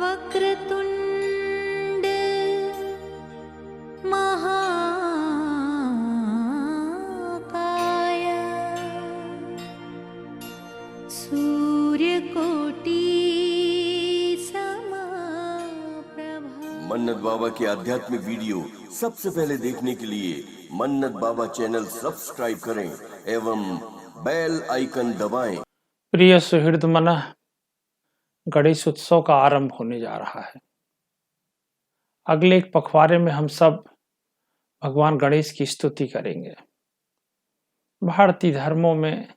वक्रतुंड महाकाय सूर्यकोटि समप्रभा। मन्नत बाबा के आध्यात्मिक वीडियो सबसे पहले देखने के लिए मन्नत बाबा चैनल सब्सक्राइब करें एवं बेल आइकन दबाएं। प्रिय सुहृद मन, गणेश उत्सव का आरंभ होने जा रहा है। अगले एक पखवाड़े में हम सब भगवान गणेश की स्तुति करेंगे। भारतीय धर्मों में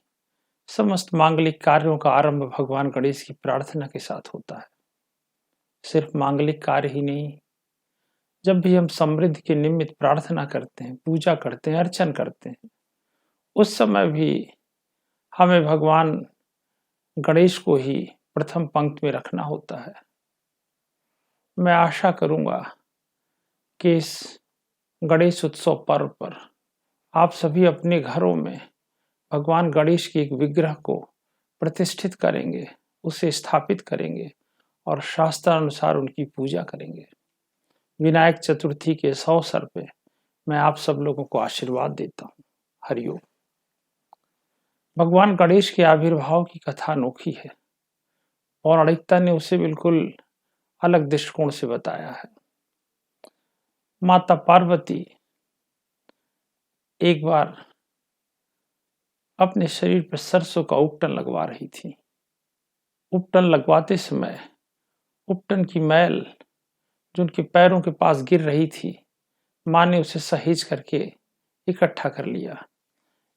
समस्त मांगलिक कार्यों का आरंभ भगवान गणेश की प्रार्थना के साथ होता है। सिर्फ मांगलिक कार्य ही नहीं, जब भी हम समृद्धि के निमित्त प्रार्थना करते हैं, पूजा करते हैं, अर्चन करते हैं, उस समय भी हमें भगवान गणेश को ही प्रथम पंक्ति में रखना होता है। मैं आशा करूंगा कि इस गणेश उत्सव पर्व पर आप सभी अपने घरों में भगवान गणेश की एक विग्रह को प्रतिष्ठित करेंगे, उसे स्थापित करेंगे और शास्त्रानुसार उनकी पूजा करेंगे। विनायक चतुर्थी के इस अवसर पे मैं आप सब लोगों को आशीर्वाद देता हूँ। हरिओम। भगवान गणेश के आविर्भाव की कथा अनोखी है। पौराणिकता ने उसे बिल्कुल अलग दृष्टिकोण से बताया है। माता पार्वती एक बार अपने शरीर पर सरसों का उपटन लगवा रही थी। उपटन लगवाते समय उपटन की मैल जो उनके पैरों के पास गिर रही थी, माँ ने उसे सहेज करके इकट्ठा कर लिया।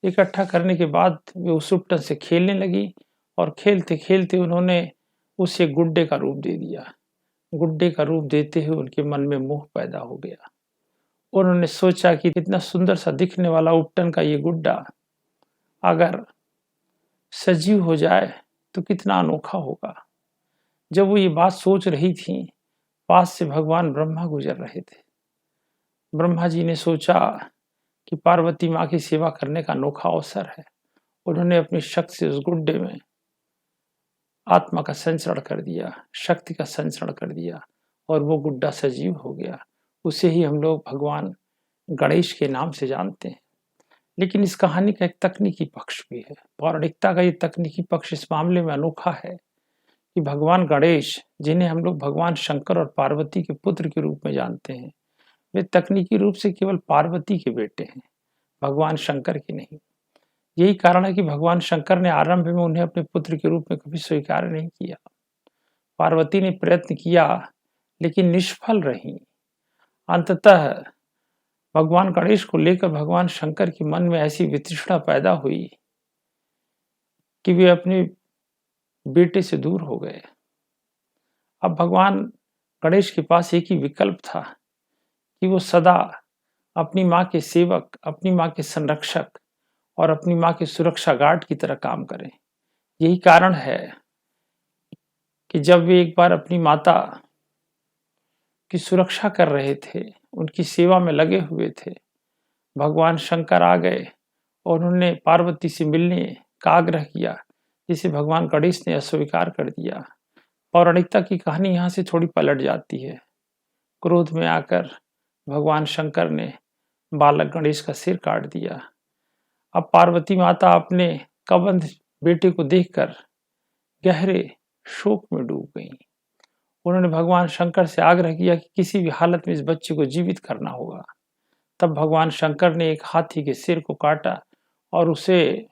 इकट्ठा करने के बाद वे उस उपटन से खेलने लगी और खेलते खेलते उन्होंने उसे गुड्डे का रूप दे दिया। गुड्डे का रूप देते हुए उनके मन में मोह पैदा हो गया। उन्होंने सोचा कि इतना सुंदर सा दिखने वाला उपटन का ये गुड्डा अगर सजीव हो जाए तो कितना अनोखा होगा। जब वो ये बात सोच रही थी, पास से भगवान ब्रह्मा गुजर रहे थे। ब्रह्मा जी ने सोचा कि पार्वती माँ की सेवा करने का अनोखा अवसर है। उन्होंने अपनी शक्ति से उस गुड्डे में आत्मा का संचरण कर दिया, शक्ति का संचरण कर दिया और वो गुड्डा सजीव हो गया। उसे ही हम लोग भगवान गणेश के नाम से जानते हैं। लेकिन इस कहानी का एक तकनीकी पक्ष भी है। पौराणिकता का ये तकनीकी पक्ष इस मामले में अनोखा है कि भगवान गणेश, जिन्हें हम लोग भगवान शंकर और पार्वती के पुत्र के रूप में जानते हैं, वे तकनीकी रूप से केवल पार्वती के बेटे हैं, भगवान शंकर के नहीं। यही कारण है कि भगवान शंकर ने आरंभ में उन्हें अपने पुत्र के रूप में कभी स्वीकार नहीं किया। पार्वती ने प्रयत्न किया लेकिन निष्फल रही। अंततः भगवान गणेश को लेकर भगवान शंकर के मन में ऐसी वितृष्णा पैदा हुई कि वे अपने बेटे से दूर हो गए। अब भगवान गणेश के पास एक ही विकल्प था कि वो सदा अपनी माँ के सेवक, अपनी माँ के संरक्षक और अपनी माँ के सुरक्षा गार्ड की तरह काम करें। यही कारण है कि जब वे एक बार अपनी माता की सुरक्षा कर रहे थे, उनकी सेवा में लगे हुए थे, भगवान शंकर आ गए और उन्होंने पार्वती से मिलने का आग्रह किया, जिसे भगवान गणेश ने अस्वीकार कर दिया। पौराणिकता की कहानी यहाँ से थोड़ी पलट जाती है। क्रोध में आकर भगवान शंकर ने बालक गणेश का सिर काट दिया। अब पार्वती माता अपने कबंध बेटे को देखकर गहरे शोक में डूब गईं। उन्होंने भगवान शंकर से आग्रह किया कि किसी भी हालत में इस बच्चे को जीवित करना होगा। तब भगवान शंकर ने एक हाथी के सिर को काटा और उसे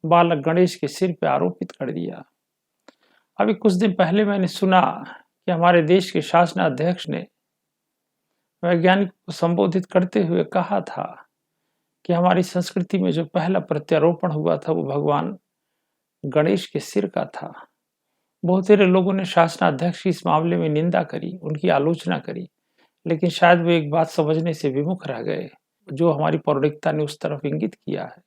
बालक गणेश के सिर पर आरोपित कर दिया। अभी कुछ दिन पहले मैंने सुना कि हमारे देश के शासनाध्यक्ष ने वैज्ञानिक को संबोधित करते हुए कहा था कि हमारी संस्कृति में जो पहला प्रत्यारोपण हुआ था वो भगवान गणेश के सिर का था। बहुत सारे लोगों ने शासनाध्यक्ष की इस मामले में निंदा करी, उनकी आलोचना करी, लेकिन शायद वो एक बात समझने से विमुख रह गए जो हमारी पौराणिकता ने उस तरफ इंगित किया है।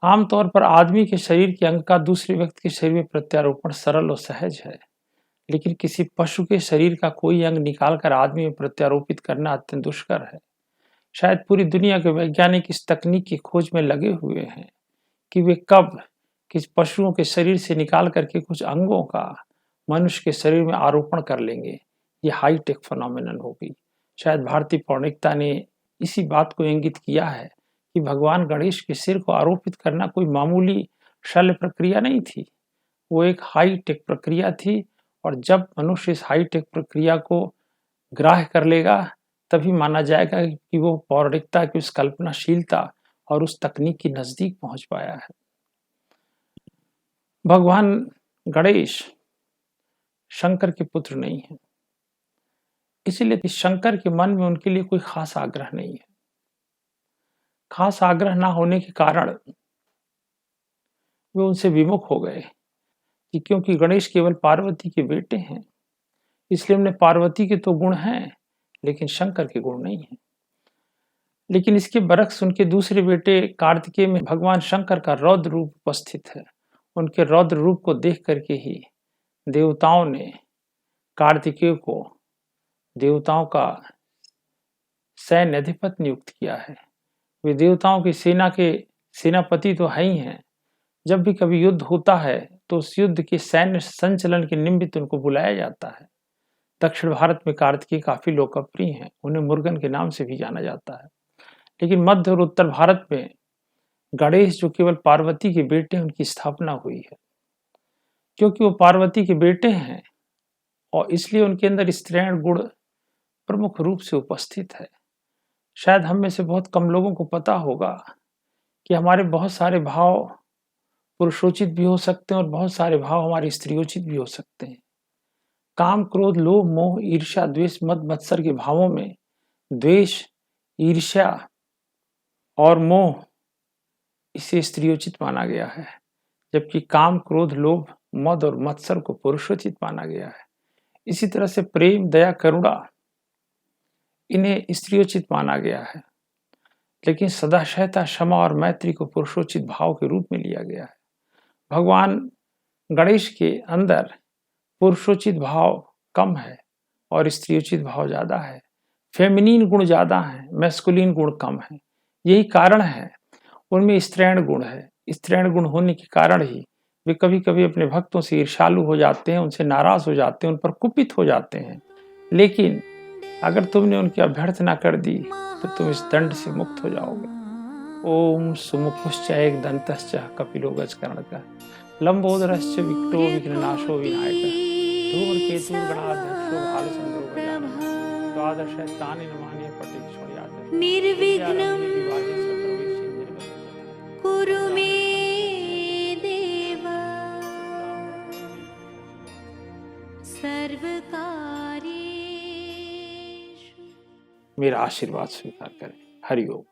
आमतौर पर आदमी के शरीर के अंग का दूसरे व्यक्ति के शरीर में प्रत्यारोपण सरल और सहज है, लेकिन किसी पशु के शरीर का कोई अंग निकालकर आदमी में प्रत्यारोपित करना अत्यंत दुष्कर है। शायद पूरी दुनिया के वैज्ञानिक इस तकनीक की खोज में लगे हुए हैं कि वे कब किस पशुओं के शरीर से निकाल करके कुछ अंगों का मनुष्य के शरीर में आरोपण कर लेंगे, ये हाईटेक फिनोमिनन होगी। शायद भारतीय पौराणिकता ने इसी बात को इंगित किया है कि भगवान गणेश के सिर को आरोपित करना कोई मामूली शल्य प्रक्रिया नहीं थी, वो एक हाईटेक प्रक्रिया थी। और जब मनुष्य इस हाईटेक प्रक्रिया को ग्राह्य कर लेगा तभी माना जाएगा कि वो पौराणिकता की उस कल्पनाशीलता और उस तकनीक की नजदीक पहुंच पाया है। भगवान गणेश शंकर के पुत्र नहीं है, इसलिए कि शंकर के मन में उनके लिए कोई खास आग्रह नहीं है। खास आग्रह ना होने के कारण वे उनसे विमुख हो गए कि क्योंकि गणेश केवल पार्वती के बेटे हैं, इसलिए उन्हें पार्वती के तो गुण हैं लेकिन शंकर के गुण नहीं हैं। लेकिन इसके बरक्स उनके दूसरे बेटे कार्तिकेय में भगवान शंकर का रौद्र रूप उपस्थित है। उनके रौद्र रूप को देख करके ही देवताओं ने कार्तिकेय को देवताओं का सैन्य अधिपति नियुक्त किया है। वे देवताओं की सेना के सेनापति तो है ही हैं। जब भी कभी युद्ध होता है तो उस युद्ध के सैन्य संचलन के निमित्त उनको बुलाया जाता है। दक्षिण भारत में कार्तिकेय काफी लोकप्रिय हैं, उन्हें मुर्गन के नाम से भी जाना जाता है। लेकिन मध्य और उत्तर भारत में गणेश जो केवल पार्वती के बेटे हैं, उनकी स्थापना हुई है। क्योंकि वो पार्वती के बेटे हैं और इसलिए उनके अंदर स्त्रीण गुण प्रमुख रूप से उपस्थित है। शायद हम में से बहुत कम लोगों को पता होगा कि हमारे बहुत सारे भाव पुरुषोचित भी हो सकते हैं और बहुत सारे भाव हमारे स्त्रियोचित भी हो सकते हैं। काम, क्रोध, लोभ, मोह, ईर्ष्या, द्वेष, मद, मत्सर के भावों में द्वेष, ईर्ष्या और मोह इसे स्त्रियोचित माना गया है, जबकि काम, क्रोध, लोभ, मद और मत्सर को पुरुषोचित माना गया है। इसी तरह से प्रेम, दया, करुणा इन्हें स्त्रियोचित माना गया है, लेकिन सदाशयता, क्षमा और मैत्री को पुरुषोचित भाव के रूप में लिया गया है। भगवान गणेश के अंदर पुरुषोचित भाव कम है और स्त्रियोचित भाव ज्यादा है। फेमिनिन गुण ज्यादा है, मैस्कुलिन गुण कम है। यही कारण है उनमें स्त्रैण गुण है। स्त्रैण गुण होने के कारण ही वे कभी कभी अपने भक्तों से ईर्ष्यालु हो जाते हैं, उनसे नाराज हो जाते हैं, उन पर कुपित हो जाते हैं। लेकिन अगर तुमने उनकी अभ्यर्थना कर दी तो तुम इस दंड से मुक्त हो जाओगे। ओम सुमुखुश्च एक दंतश्च कपिलो गजकर्णकः लंबोदरश्च विकटो विघ्ननाशो विनायकः धूम्रकेतुर्गणाध्यक्षो भालचंद्रो गजाननः द्वादशैतानि नमानि पठेच्छोयात् निर्विघ्नं कुरु मे देव सर्वकार्येषु। मेरा आशीर्वाद स्वीकार करें। हरि ओम।